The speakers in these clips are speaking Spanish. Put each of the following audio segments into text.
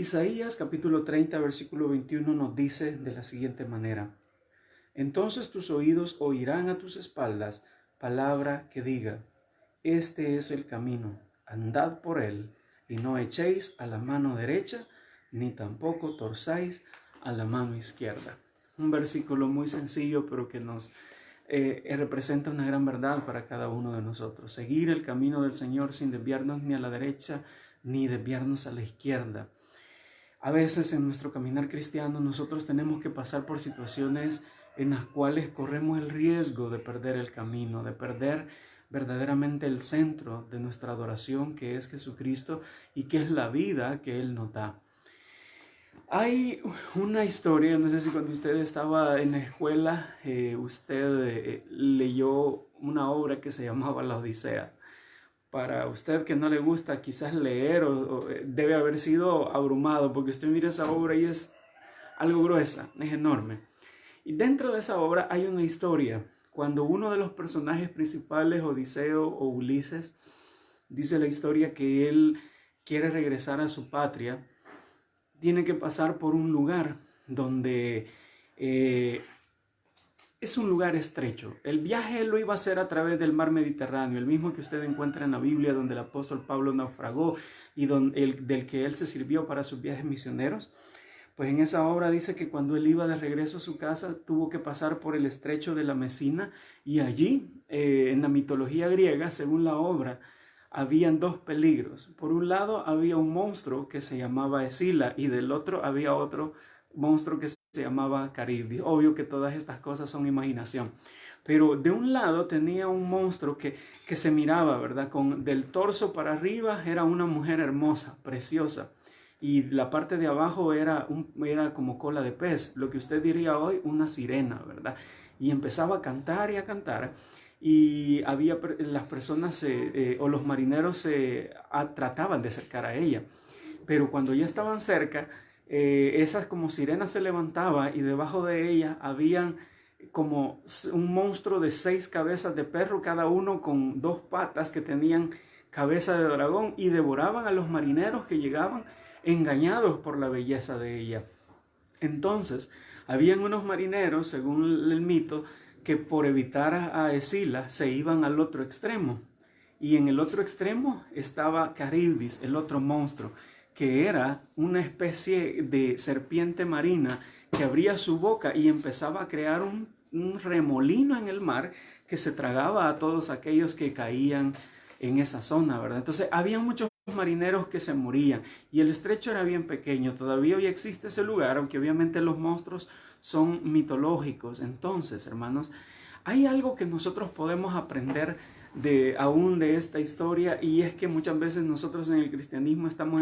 Isaías capítulo 30 versículo 21 nos dice de la siguiente manera: Entonces tus oídos oirán a tus espaldas palabra que diga: Este es el camino, andad por él, y no echéis a la mano derecha, ni tampoco torzáis a la mano izquierda. Un versículo muy sencillo, pero que nos representa una gran verdad para cada uno de nosotros. Seguir el camino del Señor sin desviarnos ni a la derecha, ni desviarnos a la izquierda. A veces en nuestro caminar cristiano nosotros tenemos que pasar por situaciones en las cuales corremos el riesgo de perder el camino, de perder verdaderamente el centro de nuestra adoración, que es Jesucristo y que es la vida que Él nos da. Hay una historia, no sé si cuando usted estaba en la escuela, usted leyó una obra que se llamaba La Odisea. Para usted que no le gusta quizás leer debe haber sido abrumado, porque usted mira esa obra y es algo gruesa, es enorme. Y dentro de esa obra hay una historia. Cuando uno de los personajes principales, Odiseo o Ulises, dice la historia que él quiere regresar a su patria, tiene que pasar por un lugar donde es un lugar estrecho. El viaje lo iba a hacer a través del mar Mediterráneo, el mismo que usted encuentra en la Biblia, donde el apóstol Pablo naufragó y del que él se sirvió para sus viajes misioneros. Pues en esa obra dice que cuando él iba de regreso a su casa tuvo que pasar por el estrecho de la Mesina, y allí, en la mitología griega, según la obra, habían dos peligros. Por un lado había un monstruo que se llamaba Escila, y del otro había otro monstruo que se llamaba Caribdis. Obvio que todas estas cosas son imaginación. Pero de un lado tenía un monstruo que se miraba, ¿verdad? Del torso para arriba era una mujer hermosa, preciosa. Y la parte de abajo era como cola de pez, lo que usted diría hoy una sirena, ¿verdad? Y empezaba a cantar y a cantar. Y las personas o los marineros trataban de acercar a ella. Pero cuando ya estaban cerca, esas como sirenas se levantaban y debajo de ellas habían como un monstruo de 6 cabezas de perro, cada uno con 2 patas que tenían cabeza de dragón, y devoraban a los marineros que llegaban engañados por la belleza de ella. Entonces, habían unos marineros, según el mito, que por evitar a Escila se iban al otro extremo. Y en el otro extremo estaba Caribdis, el otro monstruo, que era una especie de serpiente marina que abría su boca y empezaba a crear un remolino en el mar que se tragaba a todos aquellos que caían en esa zona, ¿verdad? Entonces, había muchos marineros que se morían y el estrecho era bien pequeño. Todavía hoy existe ese lugar, aunque obviamente los monstruos son mitológicos. Entonces, hermanos, hay algo que nosotros podemos aprender aún de esta historia, y es que muchas veces nosotros en el cristianismo estamos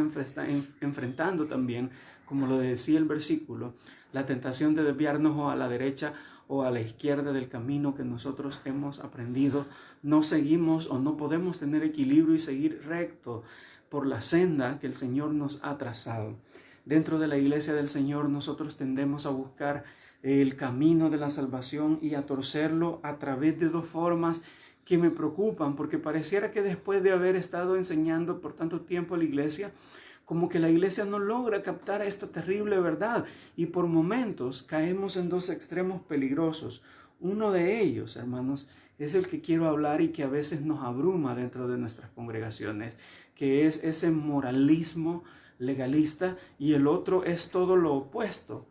enfrentando también, como lo decía el versículo, la tentación de desviarnos o a la derecha o a la izquierda del camino que nosotros hemos aprendido. No seguimos o no podemos tener equilibrio y seguir recto por la senda que el Señor nos ha trazado. Dentro de la iglesia del Señor nosotros tendemos a buscar el camino de la salvación y a torcerlo a través de 2 formas que me preocupan, porque pareciera que después de haber estado enseñando por tanto tiempo a la iglesia, como que la iglesia no logra captar esta terrible verdad, y por momentos caemos en 2 extremos peligrosos. Uno de ellos, hermanos, es el que quiero hablar y que a veces nos abruma dentro de nuestras congregaciones, que es ese moralismo legalista, y el otro es todo lo opuesto,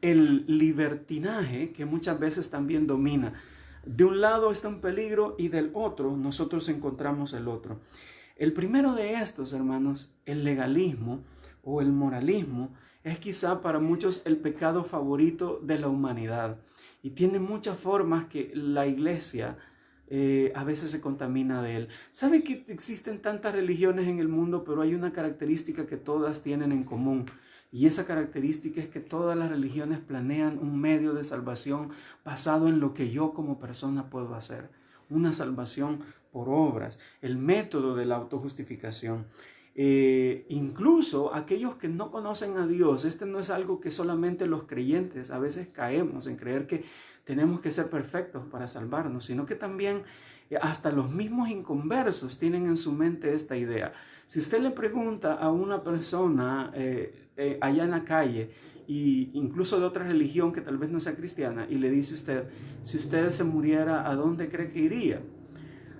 el libertinaje, que muchas veces también domina. De un lado está un peligro y del otro nosotros encontramos el otro. El primero de estos, hermanos, el legalismo o el moralismo, es quizá para muchos el pecado favorito de la humanidad, y tiene muchas formas que la iglesia a veces se contamina de él. ¿Sabe que existen tantas religiones en el mundo, pero hay una característica que todas tienen en común? Y esa característica es que todas las religiones planean un medio de salvación basado en lo que yo como persona puedo hacer. Una salvación por obras, el método de la autojustificación. Incluso aquellos que no conocen a Dios, no es algo que solamente los creyentes a veces caemos en creer que tenemos que ser perfectos para salvarnos, sino que también hasta los mismos inconversos tienen en su mente esta idea. Si usted le pregunta a una persona allá en la calle, e incluso de otra religión que tal vez no sea cristiana, y le dice usted, si usted se muriera, ¿a dónde cree que iría?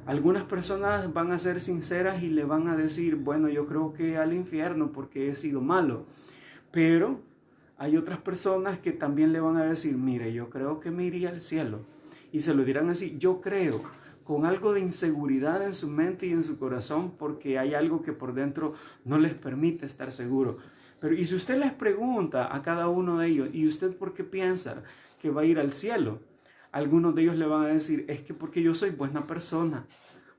Algunas personas van a ser sinceras y le van a decir, bueno, yo creo que al infierno porque he sido malo. Pero hay otras personas que también le van a decir, mire, yo creo que me iría al cielo. Y se lo dirán así, yo creo, con algo de inseguridad en su mente y en su corazón, porque hay algo que por dentro no les permite estar seguro. Pero y si usted les pregunta a cada uno de ellos, ¿y usted por qué piensa que va a ir al cielo? Algunos de ellos le van a decir, es que porque yo soy buena persona,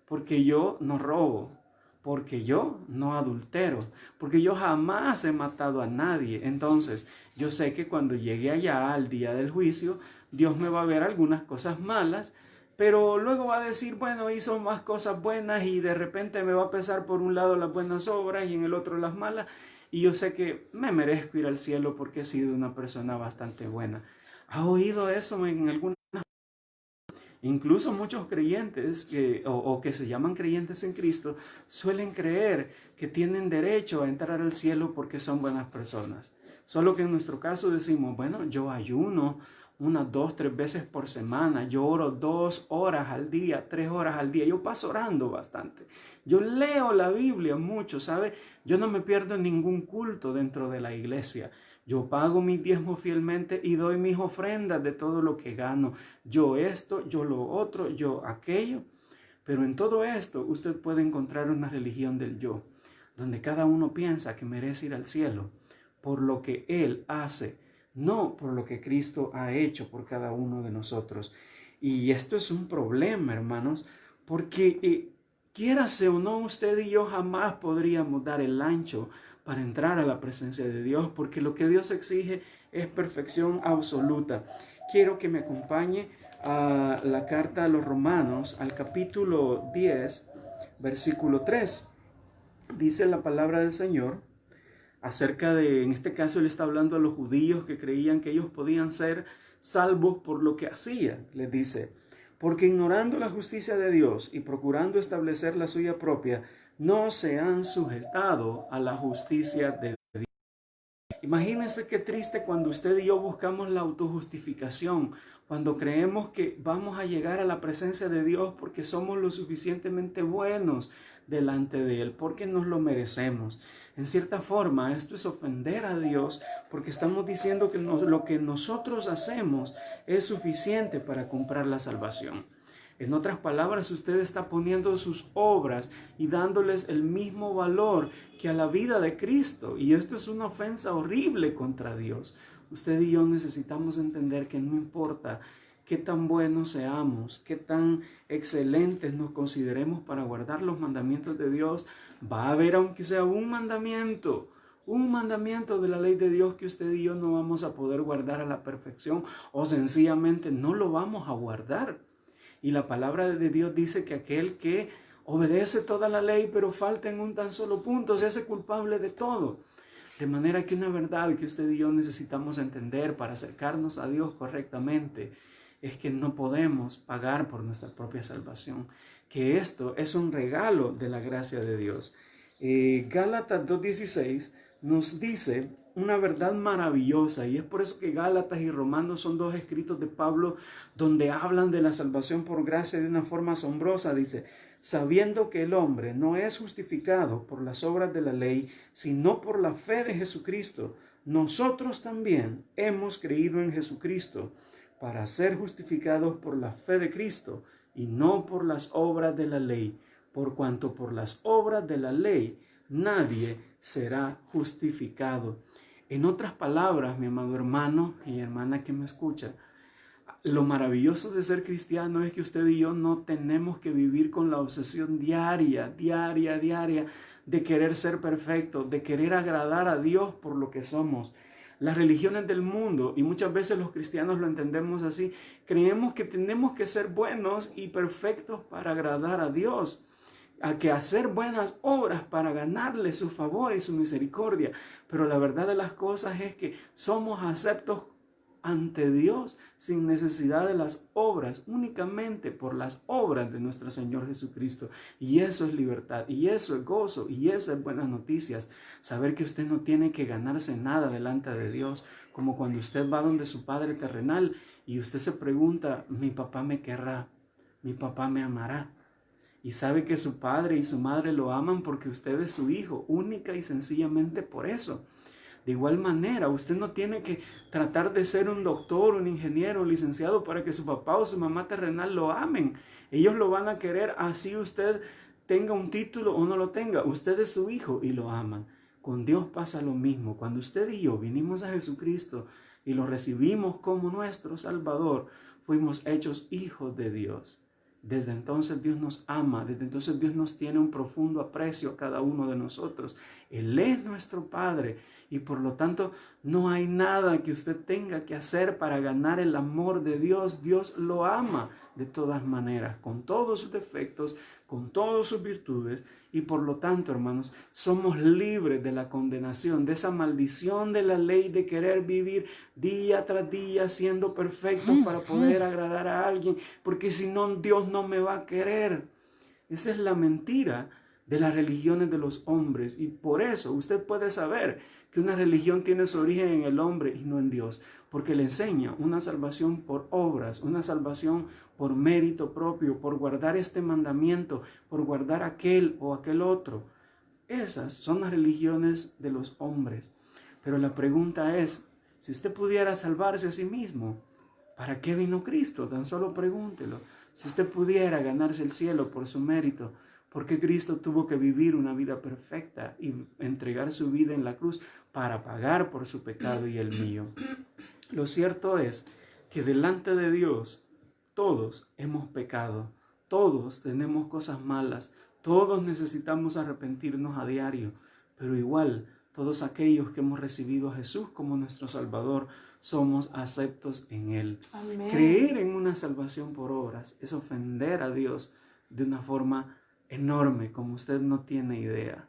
porque yo no robo, porque yo no adultero, porque yo jamás he matado a nadie. Entonces, yo sé que cuando llegue allá al día del juicio, Dios me va a ver algunas cosas malas, pero luego va a decir, bueno, hizo más cosas buenas y de repente me va a pesar por un lado las buenas obras y en el otro las malas. Y yo sé que me merezco ir al cielo porque he sido una persona bastante buena. ¿Ha oído eso en alguna? Incluso muchos creyentes o que se llaman creyentes en Cristo suelen creer que tienen derecho a entrar al cielo porque son buenas personas. Solo que en nuestro caso decimos, bueno, yo ayuno unas 2, 3 veces por semana, yo oro 2 horas al día, 3 horas al día, yo paso orando bastante. Yo leo la Biblia mucho, ¿sabe? Yo no me pierdo ningún culto dentro de la iglesia. Yo pago mis diezmos fielmente y doy mis ofrendas de todo lo que gano. Yo esto, yo lo otro, yo aquello. Pero en todo esto usted puede encontrar una religión del yo, donde cada uno piensa que merece ir al cielo por lo que él hace, no por lo que Cristo ha hecho por cada uno de nosotros. Y esto es un problema, hermanos, porque quiérase o no, usted y yo jamás podríamos dar el ancho para entrar a la presencia de Dios, porque lo que Dios exige es perfección absoluta. Quiero que me acompañe a la carta a los Romanos, al capítulo 10, versículo 3. Dice la palabra del Señor acerca de, en este caso él está hablando a los judíos que creían que ellos podían ser salvos por lo que hacían. Les dice, porque ignorando la justicia de Dios y procurando establecer la suya propia, no se han sujetado a la justicia de Dios. Imagínense qué triste cuando usted y yo buscamos la autojustificación, cuando creemos que vamos a llegar a la presencia de Dios porque somos lo suficientemente buenos delante de Él, porque nos lo merecemos. En cierta forma, esto es ofender a Dios porque estamos diciendo que lo que nosotros hacemos es suficiente para comprar la salvación. En otras palabras, usted está poniendo sus obras y dándoles el mismo valor que a la vida de Cristo. Y esto es una ofensa horrible contra Dios. Usted y yo necesitamos entender que no importa qué tan buenos seamos, qué tan excelentes nos consideremos para guardar los mandamientos de Dios, va a haber, aunque sea un mandamiento de la ley de Dios que usted y yo no vamos a poder guardar a la perfección o sencillamente no lo vamos a guardar. Y la palabra de Dios dice que aquel que obedece toda la ley pero falta en un tan solo punto se hace culpable de todo. De manera que una verdad que usted y yo necesitamos entender para acercarnos a Dios correctamente es que no podemos pagar por nuestra propia salvación, que esto es un regalo de la gracia de Dios. Gálatas 2:16 nos dice una verdad maravillosa, y es por eso que Gálatas y Romanos son dos escritos de Pablo donde hablan de la salvación por gracia de una forma asombrosa. Dice, sabiendo que el hombre no es justificado por las obras de la ley, sino por la fe de Jesucristo, nosotros también hemos creído en Jesucristo para ser justificados por la fe de Cristo y no por las obras de la ley, por cuanto por las obras de la ley nadie será justificado. En otras palabras, mi amado hermano y hermana que me escucha, lo maravilloso de ser cristiano es que usted y yo no tenemos que vivir con la obsesión diaria de querer ser perfecto, de querer agradar a Dios por lo que somos. Las religiones del mundo, y muchas veces los cristianos lo entendemos así, creemos que tenemos que ser buenos y perfectos para agradar a Dios, a que hacer buenas obras para ganarle su favor y su misericordia. Pero la verdad de las cosas es que somos aceptos ante Dios sin necesidad de las obras, únicamente por las obras de nuestro Señor Jesucristo. Y eso es libertad, y eso es gozo, y eso es buenas noticias. Saber que usted no tiene que ganarse nada delante de Dios, como cuando usted va donde su Padre terrenal y usted se pregunta, mi papá me querrá, mi papá me amará. Y sabe que su padre y su madre lo aman porque usted es su hijo, única y sencillamente por eso. De igual manera, usted no tiene que tratar de ser un doctor, un ingeniero, un licenciado para que su papá o su mamá terrenal lo amen. Ellos lo van a querer así usted tenga un título o no lo tenga. Usted es su hijo y lo aman. Con Dios pasa lo mismo. Cuando usted y yo vinimos a Jesucristo y lo recibimos como nuestro Salvador, fuimos hechos hijos de Dios. Desde entonces Dios nos ama, desde entonces Dios nos tiene un profundo aprecio a cada uno de nosotros. Él es nuestro Padre y por lo tanto no hay nada que usted tenga que hacer para ganar el amor de Dios. Dios lo ama de todas maneras, con todos sus defectos, con todas sus virtudes, y por lo tanto, hermanos, somos libres de la condenación, de esa maldición de la ley de querer vivir día tras día siendo perfectos para poder agradar a alguien, porque si no, Dios no me va a querer. Esa es la mentira de las religiones de los hombres, y por eso usted puede saber que una religión tiene su origen en el hombre y no en Dios, porque le enseña una salvación por obras, una salvación por mérito propio, por guardar este mandamiento, por guardar aquel o aquel otro. Esas son las religiones de los hombres. Pero la pregunta es, si usted pudiera salvarse a sí mismo, ¿para qué vino Cristo? Tan solo pregúntelo. Si usted pudiera ganarse el cielo por su mérito, ¿por qué Cristo tuvo que vivir una vida perfecta y entregar su vida en la cruz para pagar por su pecado y el mío? Lo cierto es que delante de Dios todos hemos pecado, todos tenemos cosas malas, todos necesitamos arrepentirnos a diario, pero igual todos aquellos que hemos recibido a Jesús como nuestro Salvador somos aceptos en Él. Amén. Creer en una salvación por obras es ofender a Dios de una forma enorme, como usted no tiene idea.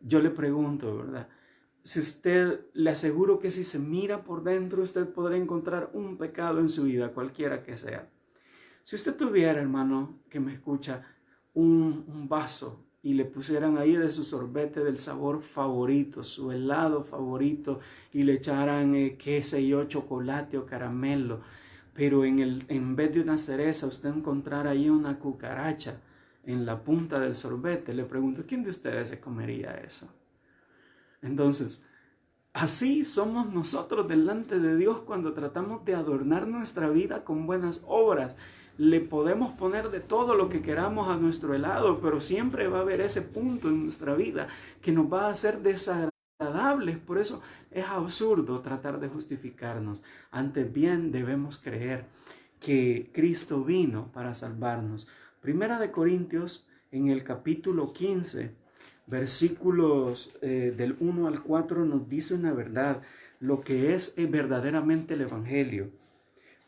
Yo le pregunto, ¿verdad? Si usted, le aseguro que si se mira por dentro, usted podrá encontrar un pecado en su vida, cualquiera que sea. Si usted tuviera, hermano, que me escucha, un vaso y le pusieran ahí de su sorbete del sabor favorito, su helado favorito, y le echaran, qué sé yo, chocolate o caramelo, pero en vez de una cereza usted encontrara ahí una cucaracha en la punta del sorbete, le pregunto, ¿quién de ustedes se comería eso? Entonces, así somos nosotros delante de Dios cuando tratamos de adornar nuestra vida con buenas obras. Le podemos poner de todo lo que queramos a nuestro helado, pero siempre va a haber ese punto en nuestra vida que nos va a hacer desagradables. Por eso es absurdo tratar de justificarnos. Antes bien debemos creer que Cristo vino para salvarnos. Primera de Corintios, en el capítulo 15, versículos del 1 al 4, nos dice una verdad, lo que es verdaderamente el Evangelio.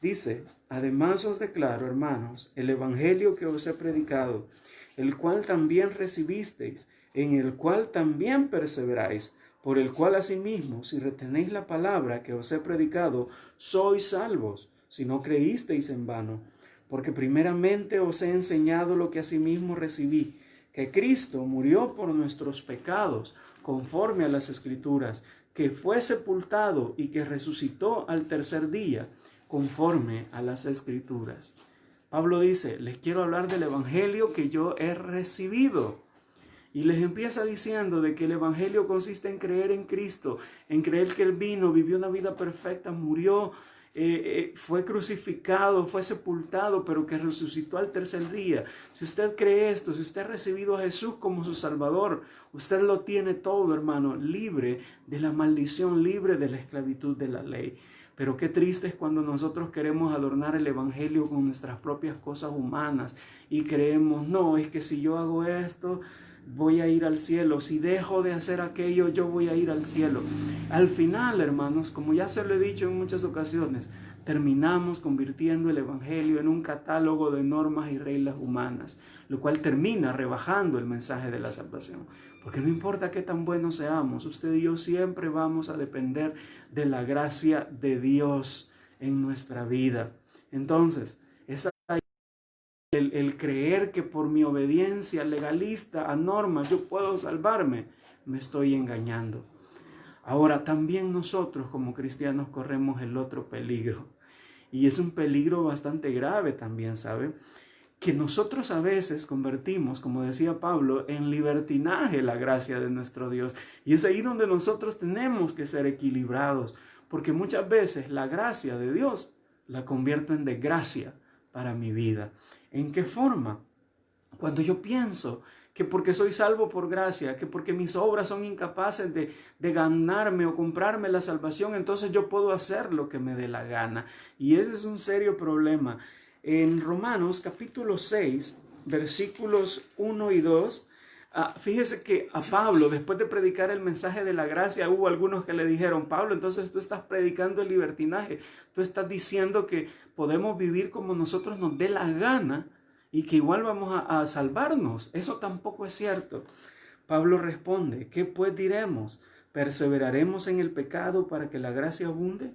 Dice, además os declaro, hermanos, el Evangelio que os he predicado, el cual también recibisteis, en el cual también perseveráis, por el cual asimismo, si retenéis la palabra que os he predicado, sois salvos, si no creísteis en vano. Porque primeramente os he enseñado lo que asimismo recibí, que Cristo murió por nuestros pecados, conforme a las Escrituras, que fue sepultado y que resucitó al tercer día, conforme a las Escrituras. Pablo dice, les quiero hablar del Evangelio que yo he recibido. Y les empieza diciendo de que el Evangelio consiste en creer en Cristo, en creer que Él vino, vivió una vida perfecta, murió, fue crucificado, fue sepultado, pero que resucitó al tercer día. Si usted cree esto, si usted ha recibido a Jesús como su Salvador, usted lo tiene todo, hermano, libre de la maldición, libre de la esclavitud de la ley. Pero qué triste es cuando nosotros queremos adornar el Evangelio con nuestras propias cosas humanas y creemos, no, es que si yo hago esto, voy a ir al cielo. Si dejo de hacer aquello, yo voy a ir al cielo. Al final, hermanos, como ya se lo he dicho en muchas ocasiones, terminamos convirtiendo el Evangelio en un catálogo de normas y reglas humanas, lo cual termina rebajando el mensaje de la salvación. Porque no importa qué tan buenos seamos, usted y yo siempre vamos a depender de la gracia de Dios en nuestra vida. Entonces, el creer que por mi obediencia legalista a normas yo puedo salvarme, me estoy engañando. Ahora, también nosotros como cristianos corremos el otro peligro. Y es un peligro bastante grave también, ¿sabe? Que nosotros a veces convertimos, como decía Pablo, en libertinaje la gracia de nuestro Dios. Y es ahí donde nosotros tenemos que ser equilibrados, porque muchas veces la gracia de Dios la convierto en desgracia para mi vida. ¿En qué forma? Cuando yo pienso que porque soy salvo por gracia, que porque mis obras son incapaces de ganarme o comprarme la salvación, entonces yo puedo hacer lo que me dé la gana. Y ese es un serio problema. En Romanos capítulo 6, versículos 1 y 2, fíjese que a Pablo, después de predicar el mensaje de la gracia, hubo algunos que le dijeron: Pablo, entonces tú estás predicando el libertinaje, tú estás diciendo que podemos vivir como nosotros nos dé la gana y que igual vamos a salvarnos. Eso tampoco es cierto. Pablo responde: ¿qué pues diremos? ¿Perseveraremos en el pecado para que la gracia abunde?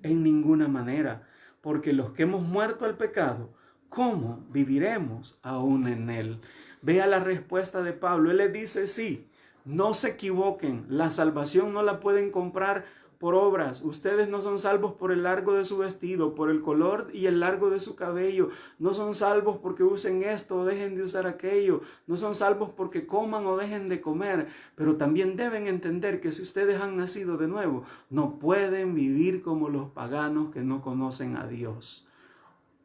En ninguna manera, porque los que hemos muerto al pecado, ¿cómo viviremos aún en él? Vea la respuesta de Pablo. Él le dice: sí, no se equivoquen, la salvación no la pueden comprar por obras. Ustedes no son salvos por el largo de su vestido, por el color y el largo de su cabello. No son salvos porque usen esto o dejen de usar aquello. No son salvos porque coman o dejen de comer. Pero también deben entender que si ustedes han nacido de nuevo, no pueden vivir como los paganos que no conocen a Dios.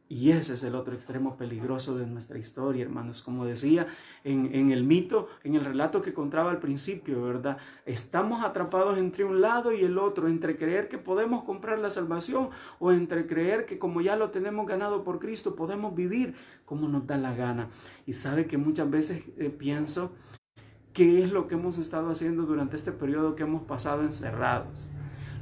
Y ese es el otro extremo peligroso de nuestra historia, hermanos. Como decía en el mito, en el relato que contaba al principio, ¿verdad? Estamos atrapados entre un lado y el otro, entre creer que podemos comprar la salvación o entre creer que como ya lo tenemos ganado por Cristo, podemos vivir como nos da la gana. Y sabe que muchas veces pienso, ¿qué es lo que hemos estado haciendo durante este periodo que hemos pasado encerrados?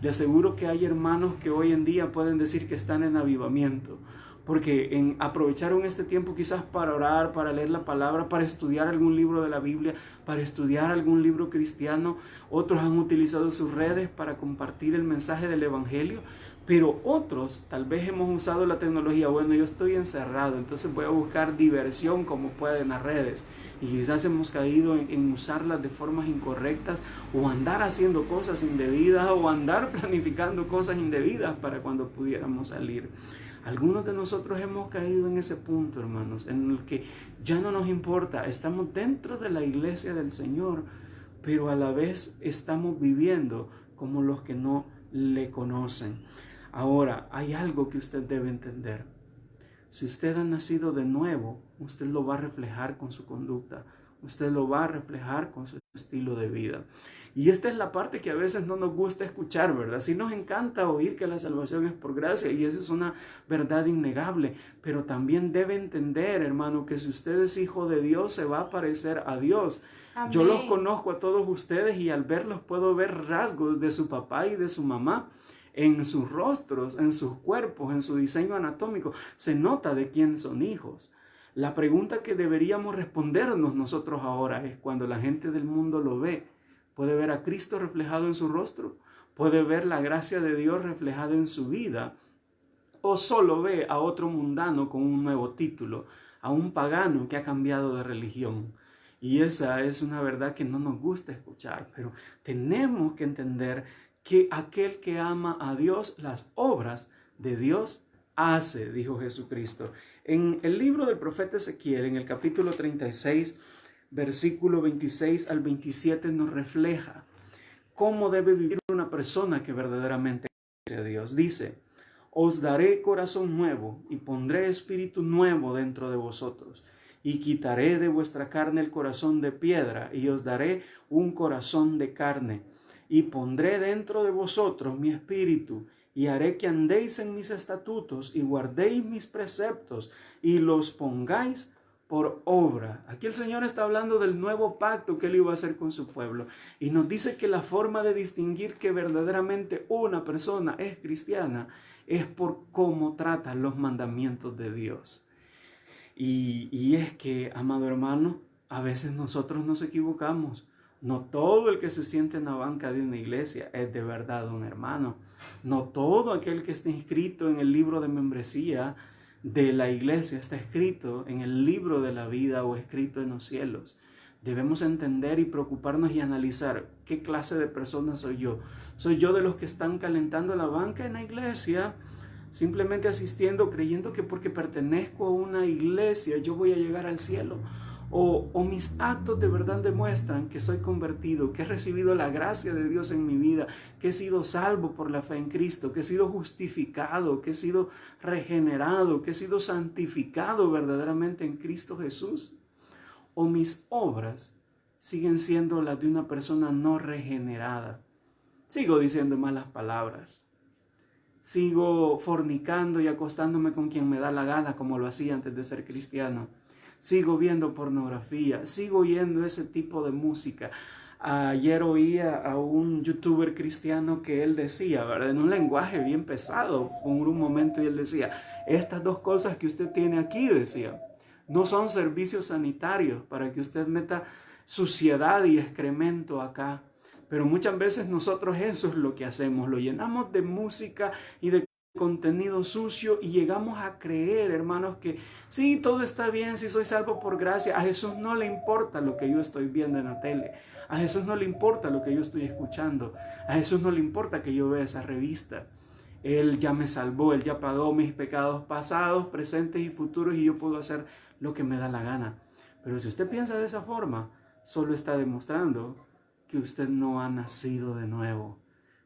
Le aseguro que hay hermanos que hoy en día pueden decir que están en avivamiento, porque aprovecharon este tiempo quizás para orar, para leer la palabra, para estudiar algún libro de la Biblia, para estudiar algún libro cristiano. Otros han utilizado sus redes para compartir el mensaje del Evangelio, pero otros tal vez hemos usado la tecnología. Bueno, yo estoy encerrado, entonces voy a buscar diversión como pueda en las redes. Y quizás hemos caído en usarlas de formas incorrectas, o andar haciendo cosas indebidas, o andar planificando cosas indebidas para cuando pudiéramos salir. Algunos de nosotros hemos caído en ese punto, hermanos, en el que ya no nos importa. Estamos dentro de la iglesia del Señor, pero a la vez estamos viviendo como los que no le conocen. Ahora, hay algo que usted debe entender. Si usted ha nacido de nuevo, usted lo va a reflejar con su conducta. Usted lo va a reflejar con su estilo de vida. Y esta es la parte que a veces no nos gusta escuchar, ¿verdad? Sí nos encanta oír que la salvación es por gracia, y esa es una verdad innegable. Pero también debe entender, hermano, que si usted es hijo de Dios, se va a parecer a Dios. Amén. Yo los conozco a todos ustedes y al verlos puedo ver rasgos de su papá y de su mamá en sus rostros, en sus cuerpos, en su diseño anatómico. Se nota de quién son hijos. La pregunta que deberíamos respondernos nosotros ahora es: cuando la gente del mundo lo ve, ¿puede ver a Cristo reflejado en su rostro? ¿Puede ver la gracia de Dios reflejada en su vida? ¿O solo ve a otro mundano con un nuevo título, a un pagano que ha cambiado de religión? Y esa es una verdad que no nos gusta escuchar, pero tenemos que entender que aquel que ama a Dios, las obras de Dios hace, dijo Jesucristo. En el libro del profeta Ezequiel, en el capítulo 36, versículo 26 al 27, nos refleja cómo debe vivir una persona que verdaderamente conoce a Dios. Dice: os daré corazón nuevo y pondré espíritu nuevo dentro de vosotros, y quitaré de vuestra carne el corazón de piedra, y os daré un corazón de carne, y pondré dentro de vosotros mi espíritu, y haré que andéis en mis estatutos y guardéis mis preceptos y los pongáis por obra. Aquí el Señor está hablando del nuevo pacto que Él iba a hacer con su pueblo, y nos dice que la forma de distinguir que verdaderamente una persona es cristiana es por cómo tratan los mandamientos de Dios. Y es que, amado hermano, a veces nosotros nos equivocamos. No todo el que se siente en la banca de una iglesia es de verdad un hermano. No todo aquel que está inscrito en el libro de membresía de la iglesia está escrito en el libro de la vida o escrito en los cielos. Debemos entender y preocuparnos y analizar qué clase de persona soy yo. ¿Soy yo de los que están calentando la banca en la iglesia? Simplemente asistiendo, creyendo que porque pertenezco a una iglesia yo voy a llegar al cielo. O mis actos de verdad demuestran que soy convertido, que he recibido la gracia de Dios en mi vida, que he sido salvo por la fe en Cristo, que he sido justificado, que he sido regenerado, que he sido santificado verdaderamente en Cristo Jesús. O mis obras siguen siendo las de una persona no regenerada. Sigo diciendo malas palabras. Sigo fornicando y acostándome con quien me da la gana, como lo hacía antes de ser cristiano. Sigo viendo pornografía, sigo oyendo ese tipo de música. Ayer oía a un youtuber cristiano que él decía, ¿verdad? En un lenguaje bien pesado, por un momento, y él decía, estas dos cosas que usted tiene aquí, decía, no son servicios sanitarios para que usted meta suciedad y excremento acá. Pero muchas veces nosotros eso es lo que hacemos, lo llenamos de música y de contenido sucio y llegamos a creer, hermanos, que sí, todo está bien, si soy salvo por gracia. A Jesús no le importa lo que yo estoy viendo en la tele, a Jesús no le importa lo que yo estoy escuchando, a Jesús no le importa que yo vea esa revista. Él ya me salvó, Él ya pagó mis pecados pasados, presentes y futuros y yo puedo hacer lo que me da la gana. Pero si usted piensa de esa forma, solo está demostrando que usted no ha nacido de nuevo.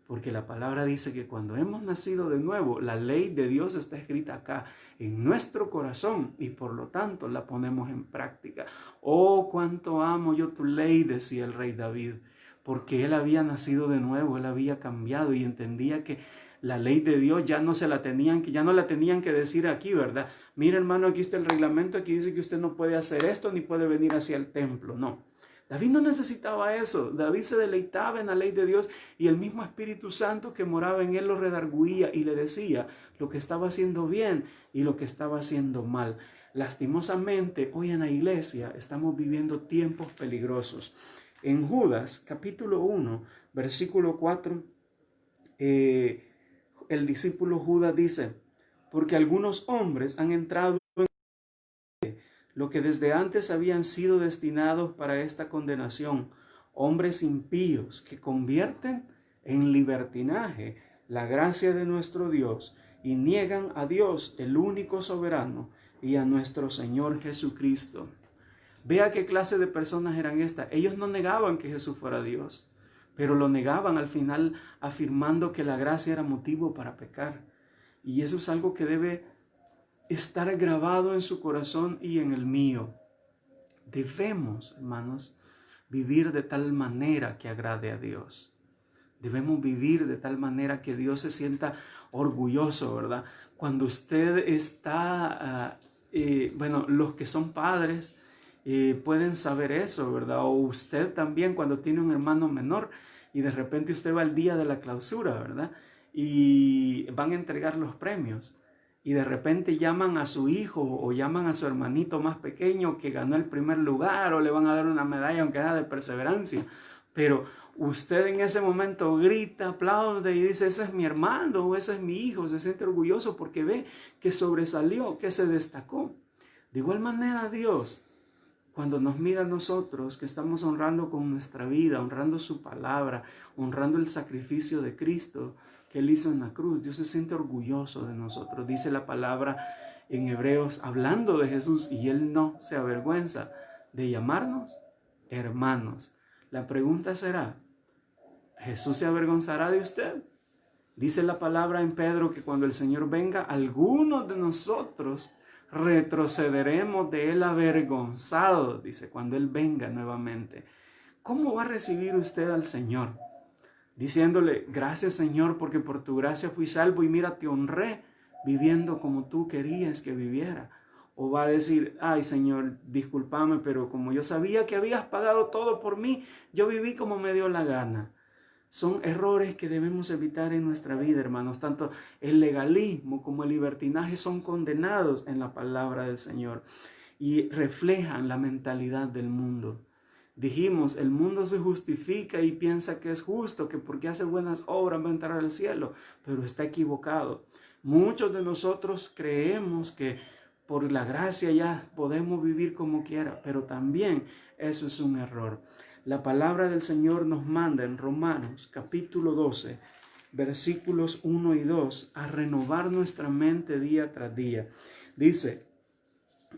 Porque la palabra dice que cuando hemos nacido de nuevo, la ley de Dios está escrita acá en nuestro corazón y por lo tanto la ponemos en práctica. Oh, cuánto amo yo tu ley, decía el rey David, porque él había nacido de nuevo, él había cambiado y entendía que la ley de Dios ya no la tenían que decir aquí, ¿verdad? Mira, hermano, aquí está el reglamento, aquí dice que usted no puede hacer esto ni puede venir hacia el templo, no. David no necesitaba eso. David se deleitaba en la ley de Dios y el mismo Espíritu Santo que moraba en él lo redarguía y le decía lo que estaba haciendo bien y lo que estaba haciendo mal. Lastimosamente, hoy en la iglesia estamos viviendo tiempos peligrosos. En Judas, capítulo 1, versículo 4, el discípulo Judas dice, porque algunos hombres han entrado lo que desde antes habían sido destinados para esta condenación, hombres impíos que convierten en libertinaje la gracia de nuestro Dios y niegan a Dios, el único soberano, y a nuestro Señor Jesucristo. Vea qué clase de personas eran estas. Ellos no negaban que Jesús fuera Dios, pero lo negaban al final afirmando que la gracia era motivo para pecar. Y eso es algo que debe estar grabado en su corazón y en el mío. Debemos, hermanos, vivir de tal manera que agrade a Dios. Debemos vivir de tal manera que Dios se sienta orgulloso, ¿verdad? Cuando usted está, los que son padres pueden saber eso, ¿verdad? O usted también cuando tiene un hermano menor y de repente usted va al día de la clausura, ¿verdad? Y van a entregar los premios. Y de repente llaman a su hijo o llaman a su hermanito más pequeño que ganó el primer lugar o le van a dar una medalla aunque sea de perseverancia. Pero usted en ese momento grita, aplaude y dice, ese es mi hermano o ese es mi hijo. Se siente orgulloso porque ve que sobresalió, que se destacó. De igual manera Dios, cuando nos mira a nosotros que estamos honrando con nuestra vida, honrando su palabra, honrando el sacrificio de Cristo que Él hizo en la cruz, Dios se siente orgulloso de nosotros. Dice la palabra en Hebreos, hablando de Jesús, y Él no se avergüenza de llamarnos hermanos. La pregunta será, ¿Jesús se avergonzará de usted? Dice la palabra en Pedro que cuando el Señor venga, algunos de nosotros retrocederemos de Él avergonzados, dice, cuando Él venga nuevamente. ¿Cómo va a recibir usted al Señor? Diciéndole, gracias Señor, porque por tu gracia fui salvo y mira, te honré viviendo como tú querías que viviera. O va a decir, ay Señor, discúlpame, pero como yo sabía que habías pagado todo por mí, yo viví como me dio la gana. Son errores que debemos evitar en nuestra vida, hermanos. Tanto el legalismo como el libertinaje son condenados en la palabra del Señor y reflejan la mentalidad del mundo. Dijimos, el mundo se justifica y piensa que es justo, que porque hace buenas obras va a entrar al cielo, pero está equivocado. Muchos de nosotros creemos que por la gracia ya podemos vivir como quiera, pero también eso es un error. La palabra del Señor nos manda en Romanos capítulo 12, versículos 1 y 2, a renovar nuestra mente día tras día. Dice,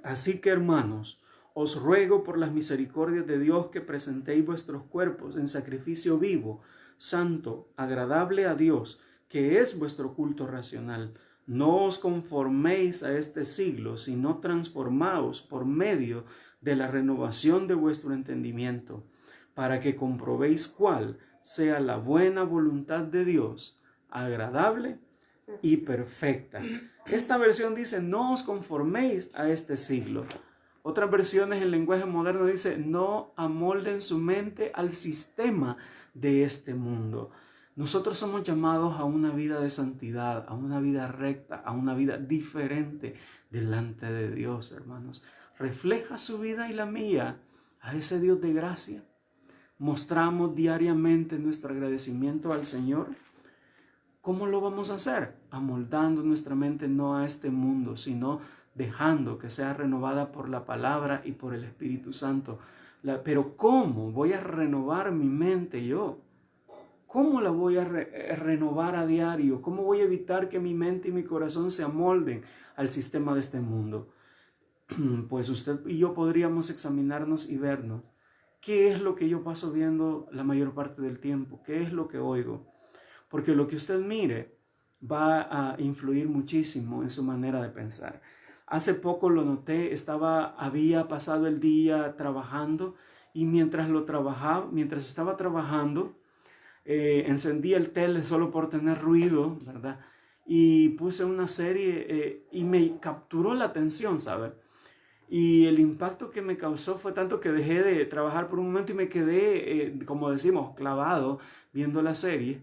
así que hermanos, os ruego por las misericordias de Dios que presentéis vuestros cuerpos en sacrificio vivo, santo, agradable a Dios, que es vuestro culto racional. No os conforméis a este siglo, sino transformaos por medio de la renovación de vuestro entendimiento, para que comprobéis cuál sea la buena voluntad de Dios, agradable y perfecta. Esta versión dice, no os conforméis a este siglo. Otras versiones en lenguaje moderno dice, no amolden su mente al sistema de este mundo. Nosotros somos llamados a una vida de santidad, a una vida recta, a una vida diferente delante de Dios, hermanos. ¿Refleja su vida y la mía a ese Dios de gracia? ¿Mostramos diariamente nuestro agradecimiento al Señor? ¿Cómo lo vamos a hacer? Amoldando nuestra mente no a este mundo, sino dejando que sea renovada por la palabra y por el Espíritu Santo. Pero ¿cómo voy a renovar mi mente yo? ¿Cómo la voy a renovar a diario? ¿Cómo voy a evitar que mi mente y mi corazón se amolden al sistema de este mundo? Pues usted y yo podríamos examinarnos y vernos. ¿Qué es lo que yo paso viendo la mayor parte del tiempo? ¿Qué es lo que oigo? Porque lo que usted mire va a influir muchísimo en su manera de pensar. Hace poco lo noté, había pasado el día trabajando y mientras estaba trabajando, encendí el tele solo por tener ruido, ¿verdad? Y puse una serie y me capturó la atención, ¿sabe? Y el impacto que me causó fue tanto que dejé de trabajar por un momento y me quedé, como decimos, clavado viendo la serie.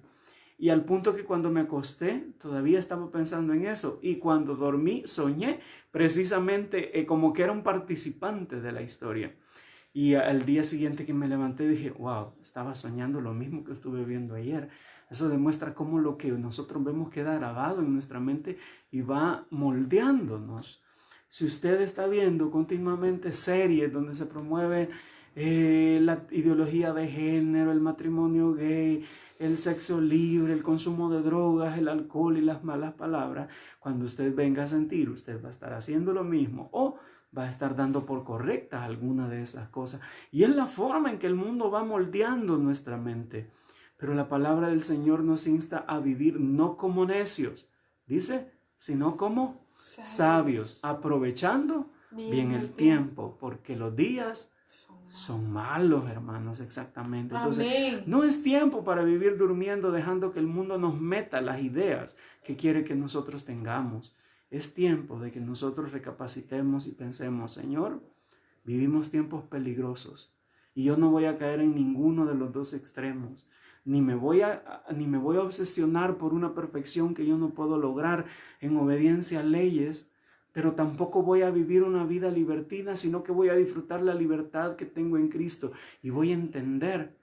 Y al punto que cuando me acosté todavía estaba pensando en eso. Y cuando dormí soñé precisamente como que era un participante de la historia. Y al día siguiente que me levanté dije, wow, estaba soñando lo mismo que estuve viendo ayer. Eso demuestra cómo lo que nosotros vemos queda grabado en nuestra mente y va moldeándonos. Si usted está viendo continuamente series donde se promueve la ideología de género, el matrimonio gay, el sexo libre, el consumo de drogas, el alcohol y las malas palabras, cuando usted venga a sentir, usted va a estar haciendo lo mismo o va a estar dando por correcta alguna de esas cosas. Y es la forma en que el mundo va moldeando nuestra mente. Pero la palabra del Señor nos insta a vivir no como necios, dice, sino como sabios, aprovechando bien el tiempo, porque los días son malos, hermanos, exactamente. Entonces, no es tiempo para vivir durmiendo, dejando que el mundo nos meta las ideas que quiere que nosotros tengamos. Es tiempo de que nosotros recapacitemos y pensemos, Señor, vivimos tiempos peligrosos y yo no voy a caer en ninguno de los dos extremos. Ni me voy a obsesionar por una perfección que yo no puedo lograr en obediencia a leyes, pero tampoco voy a vivir una vida libertina, sino que voy a disfrutar la libertad que tengo en Cristo y voy a entender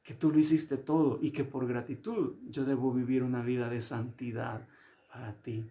que tú lo hiciste todo y que por gratitud yo debo vivir una vida de santidad para ti.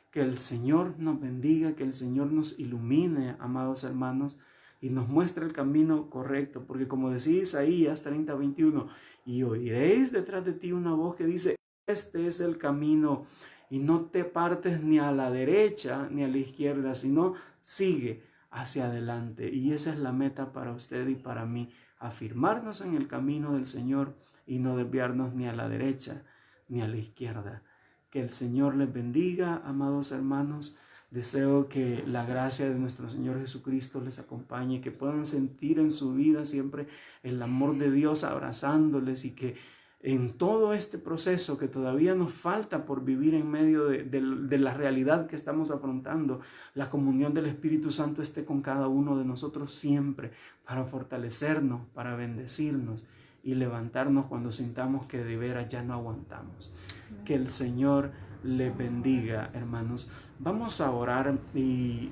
Que el Señor nos bendiga, que el Señor nos ilumine, amados hermanos, y nos muestre el camino correcto, porque como decía Isaías 30:21, y oiréis detrás de ti una voz que dice, este es el camino, y no te partes ni a la derecha ni a la izquierda, sino sigue hacia adelante. Y esa es la meta para usted y para mí, afirmarnos en el camino del Señor y no desviarnos ni a la derecha ni a la izquierda. Que el Señor les bendiga, amados hermanos. Deseo que la gracia de nuestro Señor Jesucristo les acompañe, que puedan sentir en su vida siempre el amor de Dios abrazándoles y que en todo este proceso que todavía nos falta por vivir en medio de la realidad que estamos afrontando, la comunión del Espíritu Santo esté con cada uno de nosotros siempre para fortalecernos, para bendecirnos y levantarnos cuando sintamos que de veras ya no aguantamos. Que el Señor le bendiga, hermanos. Vamos a orar y